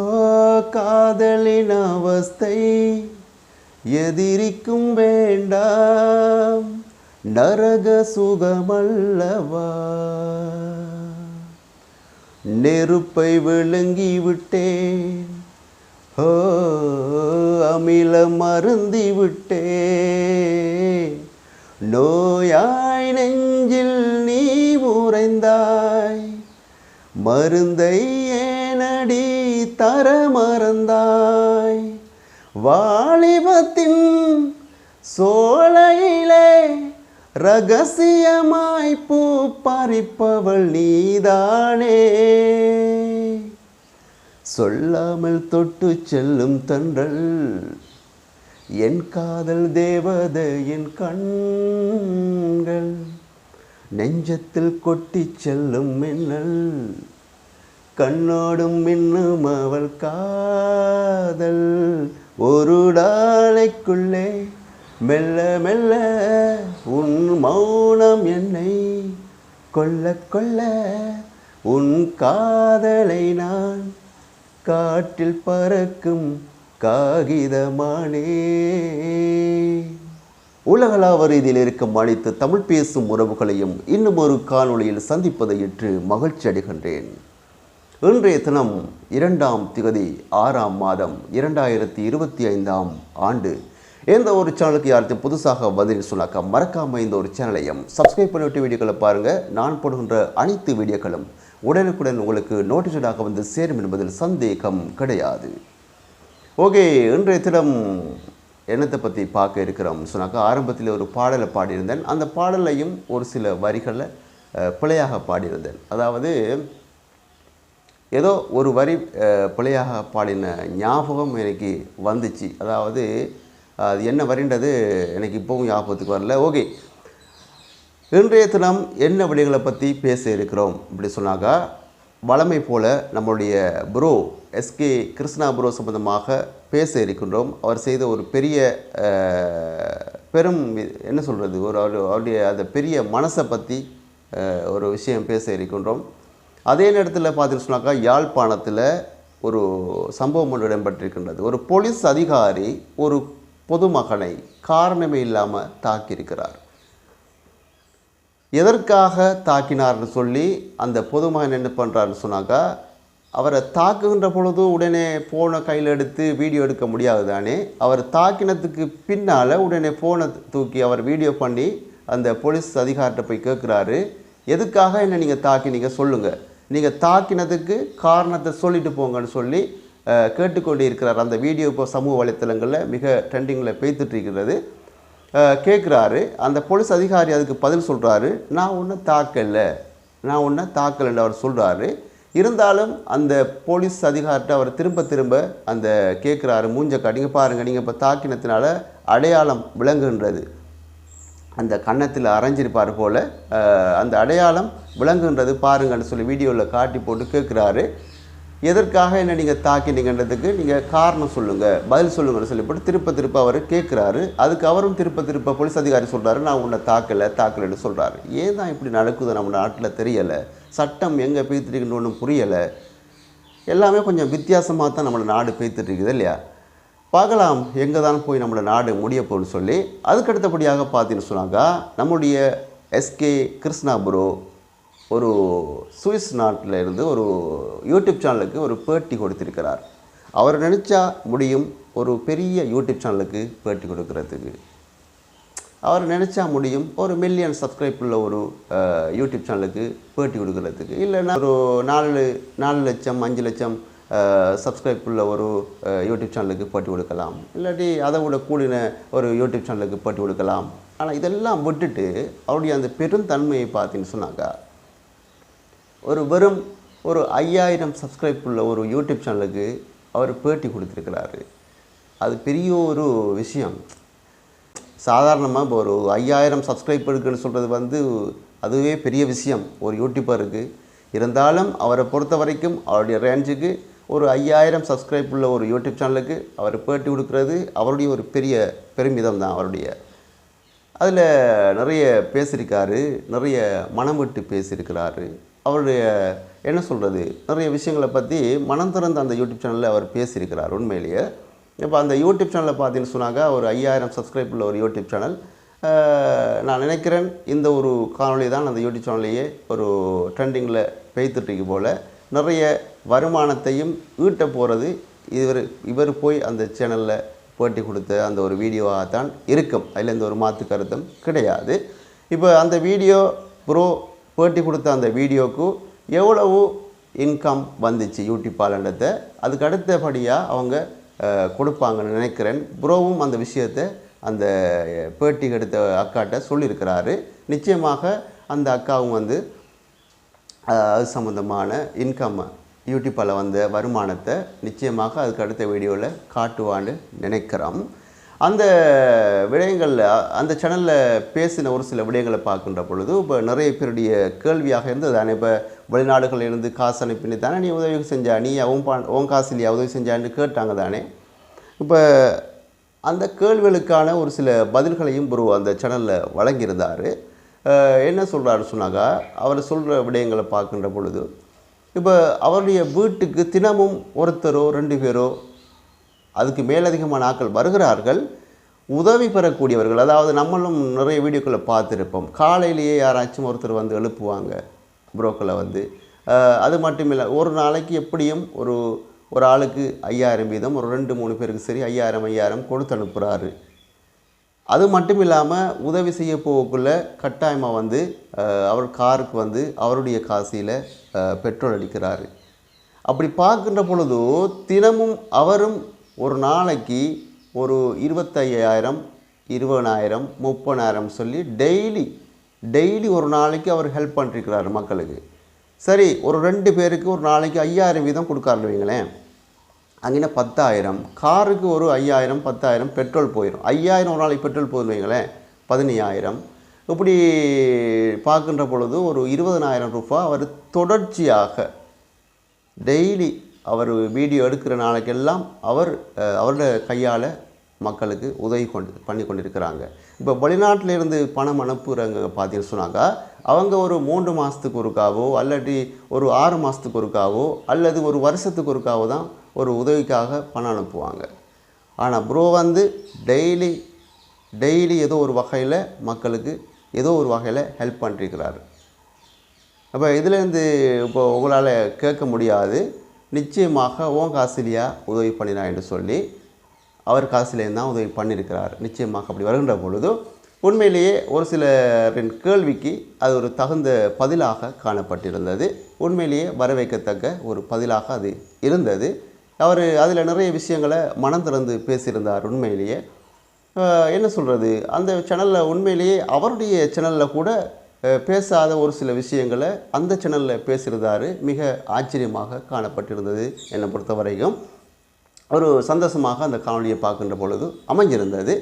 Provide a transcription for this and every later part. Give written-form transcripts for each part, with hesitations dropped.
ஓ காதலின் அவஸ்தை எதிரிக்கும் வேண்டாம், நரக சுகமல்லவா. நெருப்பை விழுங்கி விட்டேன், ஓ அமிலம் மருந்தி விட்டேன். நோயாய் நெஞ்சில் நீ உறைந்தாய், மருந்தை ஏனடி தர மறந்தாய். வாலிபத்தின் சோலையிலே ரகசியமாய் பூ பறிப்பவள் நீதானே. சொல்லாமல் தொட்டு செல்லும் தன்றல் என் காதல் தேவதையின் கண்கள், நெஞ்சத்தில் கொட்டி செல்லும் மின்னல் கண்ணோடும் மின்னும் அவள் காதல். ஒரு நாளைக்குள்ளே மெல்ல மெல்ல உன் மௌனம் என்னை கொல்ல கொல்ல. உன் காதலை நான் காற்றில் பறக்கும் காகிதமானே. உலகளாவ ரீதியில் இருக்கும் அனைத்து தமிழ் பேசும் உறவுகளையும் இன்னும் ஒரு காணொளியில் சந்திப்பதை ஏற்று மகிழ்ச்சி அடைகின்றேன். இன்றைய தினம் 2ஆம் திகதி 6ஆம் மாதம் 2025ஆம் ஆண்டு. எந்த ஒரு சேனலுக்கு யாருக்கு புதுசாக பதில் சொன்னாக்கா மறக்காமல் இந்த ஒரு சேனலையும் சப்ஸ்கிரைப் பண்ணிவிட்டு வீடியோக்களை பாருங்கள். நான் போடுகின்ற அனைத்து வீடியோக்களும் உடனுக்குடன் உங்களுக்கு நோட்டிஃபிகேஷனாக வந்து சேரும் என்பதில் சந்தேகம் கிடையாது. ஓகே, இன்றைய தினம் என்னத்தை பற்றி பார்க்க இருக்கிறோம் சொன்னாக்கா, ஆரம்பத்தில் ஒரு பாடலை பாடியிருந்தேன். அந்த பாடலையும் ஒரு சில வரிகளை பிழையாக பாடியிருந்தேன். அதாவது ஏதோ ஒரு வரி பிழையாக பாடின ஞாபகம் எனக்கு வந்துச்சு. அதாவது அது என்ன வரின்றது எனக்கு இப்போவும் ஞாபகத்துக்கு வரல. ஓகே, இன்றைய தினம் என்ன விடயங்களை பற்றி பேச இருக்கிறோம் அப்படி சொன்னாக்கா, வளமை போல் நம்மளுடைய ப்ரோ எஸ்கே கிருஷ்ணா ப்ரோ சம்பந்தமாக பேச இருக்கின்றோம். அவர் செய்த ஒரு பெரிய பெரும் என்ன சொல்கிறது, அவருடைய அந்த பெரிய மனசை பற்றி ஒரு விஷயம் பேச இருக்கின்றோம். அதே நேரத்தில் பார்த்தீங்கன்னு சொன்னாக்கா, யாழ்ப்பாணத்தில் ஒரு சம்பவம் ஒன்று இடம்பெற்றிருக்கின்றது. ஒரு போலீஸ் அதிகாரி ஒரு பொதுமகனை காரணமே இல்லாமல் தாக்கியிருக்கிறார். எதற்காக தாக்கினார்னு சொல்லி அந்த பொதுமகன் என்ன பண்ணுறாருன்னு சொன்னாக்கா, அவரை தாக்குகின்ற பொழுது உடனே ஃபோனை கையில் எடுத்து வீடியோ எடுக்க முடியாது தானே. அவர் தாக்கினத்துக்கு பின்னால் உடனே ஃபோனை தூக்கி அவர் வீடியோ பண்ணி அந்த போலீஸ் அதிகாரிட்ட போய் கேட்குறாரு, எதுக்காக என்ன நீங்கள் தாக்கினீங்க சொல்லுங்கள், நீங்கள் தாக்கினதுக்கு காரணத்தை சொல்லிட்டு போங்கன்னு சொல்லி கேட்டுக்கொண்டு இருக்கிறார். அந்த வீடியோ இப்போ சமூக வலைத்தளங்களில் மிக ட்ரெண்டிங்கில் பேத்துட்ருக்கிறது. கேட்குறாரு. அந்த போலீஸ் அதிகாரி அதுக்கு பதில் சொல்கிறாரு, நான் ஒன்றும் தாக்கலைன்னு அவர் சொல்கிறாரு. இருந்தாலும் அந்த போலீஸ் அதிகாரிட்ட அவர் திரும்ப அந்த கேட்குறாரு, மூஞ்ச காட்டிங்க பாருங்கள், நீங்கள் இப்போ தாக்கினத்தினால அடையாளம் விளங்குகின்றது, அந்த கன்னத்தில் அரைஞ்சிருப்பார் போல் அந்த அடையாளம் விளங்குன்றது பாருங்கன்னு சொல்லி வீடியோவில் காட்டி போட்டு கேட்குறாரு. எதற்காக என்ன நீங்கள் தாக்கினீங்கன்றதுக்கு நீங்கள் காரணம் சொல்லுங்கள், பதில் சொல்லுங்கன்னு சொல்லி போட்டு திருப்ப அவர் கேட்குறாரு. அதுக்கு அவரும் திருப்ப போலீஸ் அதிகாரி சொல்கிறாரு, நான் உன்னை தாக்கலைன்னு சொல்கிறாரு. ஏன் தான் இப்படி நடக்குது நம்ம நாட்டில் தெரியலை, சட்டம் எங்கே பேத்துட்டுருக்குன்னு ஒன்றும் புரியலை. எல்லாமே கொஞ்சம் வித்தியாசமாக தான் நம்மளோட நாடு பேத்துட்ருக்குது இல்லையா. பார்க்கலாம் எங்கே தான் போய் நம்மளோட நாடு முடிய போகுன்னு சொல்லி. அதுக்கடுத்தபடியாக பார்த்தீங்கன்னு சொன்னாக்கா, நம்முடைய எஸ்கே கிருஷ்ணா ப்ரோ ஒரு சுவிஸ் நாட்டில் இருந்து ஒரு யூடியூப் சேனலுக்கு ஒரு பேட்டி கொடுத்திருக்கிறார். அவர் நினச்சா முடியும் ஒரு பெரிய யூடியூப் சேனலுக்கு பேட்டி கொடுக்கறதுக்கு. அவர் நினச்சா முடியும் ஒரு மில்லியன் சப்ஸ்கிரைப் உள்ள ஒரு யூடியூப் சேனலுக்கு பேட்டி கொடுக்கறதுக்கு. இல்லைன்னா ஒரு 4 லட்சம் 5 லட்சம் சப்ஸ்கிரைப் உள்ள ஒரு யூடியூப் சேனலுக்கு பேட்டி கொடுக்கலாம். இல்லாட்டி அதை விட கூடின ஒரு யூடியூப் சேனலுக்கு பேட்டி கொடுக்கலாம். ஆனால் இதெல்லாம் விட்டுட்டு அவருடைய அந்த பெருந்தன்மையை பார்த்தீங்கன்னு சொன்னாக்கா, வெறும் ஒரு 5000 சப்ஸ்கிரைப் உள்ள ஒரு யூடியூப் சேனலுக்கு அவர் பேட்டி கொடுத்துருக்கிறாரு. அது பெரிய ஒரு விஷயம். சாதாரணமாக இப்போ ஒரு 5000 சப்ஸ்கிரைப் இருக்குன்னு சொல்கிறது அதுவே பெரிய விஷயம் ஒரு யூடியூபருக்கு. இருந்தாலும் அவரை பொறுத்த வரைக்கும் அவருடைய ரேஞ்சுக்கு ஒரு 5000 சப்ஸ்கிரைப் உள்ள ஒரு யூடியூப் சேனலுக்கு அவர் பேட்டி கொடுக்குறது அவருடைய ஒரு பெரிய பெருமிதம் தான் அவருடைய. அதில் நிறைய பேசியிருக்காரு, நிறைய மனம் விட்டு பேசியிருக்கிறாரு. அவருடைய என்ன சொல்கிறது நிறைய விஷயங்களை பற்றி மனம் திறந்த அந்த யூடியூப் சேனலில் அவர் பேசியிருக்கிறார் உண்மையிலேயே. இப்போ அந்த யூடியூப் சேனலில் பார்த்தீங்கன்னு சொன்னாங்க ஒரு 5000 சப்ஸ்கிரைப் உள்ள ஒரு யூடியூப் சேனல். நான் நினைக்கிறேன் இந்த ஒரு காணொளி தான் அந்த யூடியூப் சேனல்லையே ஒரு ட்ரெண்டிங்கில் பெய்த்துட்ருக்கு போல். நிறைய வருமானத்தையும் ஈட்ட போகிறது இவர் போய் அந்த சேனலில் பேட்டி கொடுத்த அந்த ஒரு வீடியோவாக தான் இருக்கும். அதில் எந்த ஒரு மாற்று கருத்தும் கிடையாது. இப்போ அந்த வீடியோ ப்ரோ பேட்டி கொடுத்த அந்த வீடியோவுக்கு எவ்வளவு இன்கம் வந்துச்சு யூடியூப்பாளன்றதை அதுக்கு அடுத்தபடியாக அவங்க கொடுப்பாங்கன்னு நினைக்கிறேன். ப்ரோவும் அந்த விஷயத்தை அந்த பேட்டி எடுத்த அக்காட்ட சொல்லியிருக்கிறாரு. நிச்சயமாக அந்த அக்காவும் வந்து அது சம்மந்தமான இன்கம் யூடியூப்பில் வந்த வருமானத்தை நிச்சயமாக அதுக்கு அடுத்த வீடியோவில் காட்டுவான்னு நினைக்கிறோம். அந்த விடயங்களில் அந்த சேனலில் பேசின ஒரு சில விடயங்களை பார்க்கின்ற பொழுது இப்போ நிறைய பேருடைய கேள்வியாக இருந்தது தானே. இப்போ வெளிநாடுகளில் இருந்து காசு அனுப்பினு தானே நீ உதவி செஞ்சா, நீ உன் காசு இல்லையா உதவி செஞ்சான்னு கேட்டாங்க தானே. இப்போ அந்த கேள்விகளுக்கான ஒரு சில பதில்களையும் ப்ரோ அந்த சேனலில் வழங்கியிருந்தார். என்ன சொல்கிறாரு சொன்னாக்கா அவர் சொல்கிற விடயங்களை பார்க்கின்ற பொழுது இப்போ அவருடைய வீட்டுக்கு தினமும் ஒருத்தரோ 2 பேரோ அதுக்கு மேலதிகமான ஆட்கள் வருகிறார்கள் உதவி பெறக்கூடியவர்கள். அதாவது நம்மளும் நிறைய வீடியோக்களை பார்த்துருப்போம். காலையிலேயே யாராச்சும் ஒருத்தர் வந்து எழுப்புவாங்க புரோக்களை வந்து. அது மட்டும் இல்லை ஒரு நாளைக்கு எப்படியும் ஒரு ஆளுக்கு 5000 வீதம் ஒரு 2-3 பேருக்கு சரி 5000 கொடுத்து அனுப்புகிறாரு. அது மட்டும் இல்லாமல் உதவி செய்ய போகக்குள்ள கட்டாயமாக வந்து அவர் காருக்கு வந்து அவருடைய காசில் பெட்ரோல் அடிக்கிறாரு. அப்படி பார்க்கின்ற பொழுது தினமும் அவரும் ஒரு நாளைக்கு ஒரு 25,000 20,000 30,000 சொல்லி டெய்லி ஒரு நாளைக்கு அவர் ஹெல்ப் பண்ணிருக்கிறாரு மக்களுக்கு. சரி ஒரு 2 பேருக்கு ஒரு நாளைக்கு 5000 வீதம் கொடுக்காருன்னு வைங்களேன். அங்கே 10,000 காருக்கு ஒரு 5000 10,000 பெட்ரோல் போயிடும். 5000 ஒரு நாளைக்கு பெட்ரோல் போயிடும் வைங்களேன் 15,000. இப்படி பார்க்கின்ற பொழுது ஒரு 20,000 ரூபாய் அவர் தொடர்ச்சியாக டெய்லி அவர் வீடியோ எடுக்கிற நாளைக்கெல்லாம் அவருடைய கையால் மக்களுக்கு உதவி பண்ணி கொண்டிருக்கிறாங்க. இப்போ வெளிநாட்டிலேருந்து பணம் அனுப்புகிறாங்க பார்த்தீங்கன்னு சொன்னாக்கா அவங்க ஒரு 3 மாதத்துக்கு ஒருக்காவோ அல்லது ஒரு 6 மாதத்துக்கு ஒருக்காவோ அல்லது ஒரு வருஷத்துக்கு ஒருக்காவோ தான் ஒரு உதவிக்காக பணம் அனுப்புவாங்க. ஆனால் ப்ரோ வந்து டெய்லி ஏதோ ஒரு வகையில் மக்களுக்கு ஏதோ ஒரு வகையில் ஹெல்ப் பண்ணிருக்கிறாரு. அப்போ இதுலேருந்து இப்போ உங்களால் கேட்க முடியாது நிச்சயமாக உன் காசுலையா உதவி பண்ணினா என்று சொல்லி அவர் காசுலேருந்து தான் உதவி பண்ணியிருக்கிறார். நிச்சயமாக அப்படி வருகின்ற பொழுது உண்மையிலேயே ஒரு சிலரின் கேள்விக்கு அது ஒரு தகுந்த பதிலாக காணப்பட்டிருந்தது. உண்மையிலேயே வரவேற்கத்தக்க ஒரு பதிலாக அது இருந்தது. அவர் அதில் நிறைய விஷயங்களை மனம் திறந்து பேசியிருந்தார். உண்மையிலேயே என்ன சொல்கிறது அந்த சேனலில் உண்மையிலேயே அவருடைய சேனலில் கூட பேசாத ஒரு சில விஷயங்களை அந்த சேனலில் பேசியிருந்தார். மிக ஆச்சரியமாக காணப்பட்டிருந்தது. என்னை பொறுத்த வரைக்கும் ஒரு சந்தோஷமாக அந்த காணொலியை பார்க்கின்ற பொழுது அமைஞ்சிருந்தது.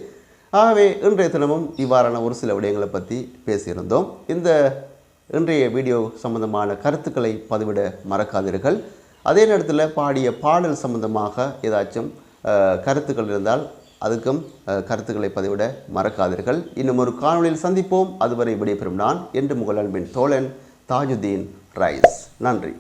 ஆகவே இன்றைய தினமும் இவ்வாறான ஒரு சில விடயங்களை பற்றி பேசியிருந்தோம். இந்த இன்றைய வீடியோ சம்பந்தமான கருத்துக்களை பதிவிட மறக்காதீர்கள். அதே நேரத்தில் பாடிய பாடல் சம்பந்தமாக ஏதாச்சும் கருத்துக்கள் இருந்தால் அதுக்கும் கருத்துக்களை பதிவிட மறக்காதீர்கள். இன்னும் ஒரு காணொளியில் சந்திப்போம். அதுவரை விடைபெறும் நான் என்று உங்கள் அன்பின் தோழன் தாஜுதீன் ரைஸ். நன்றி.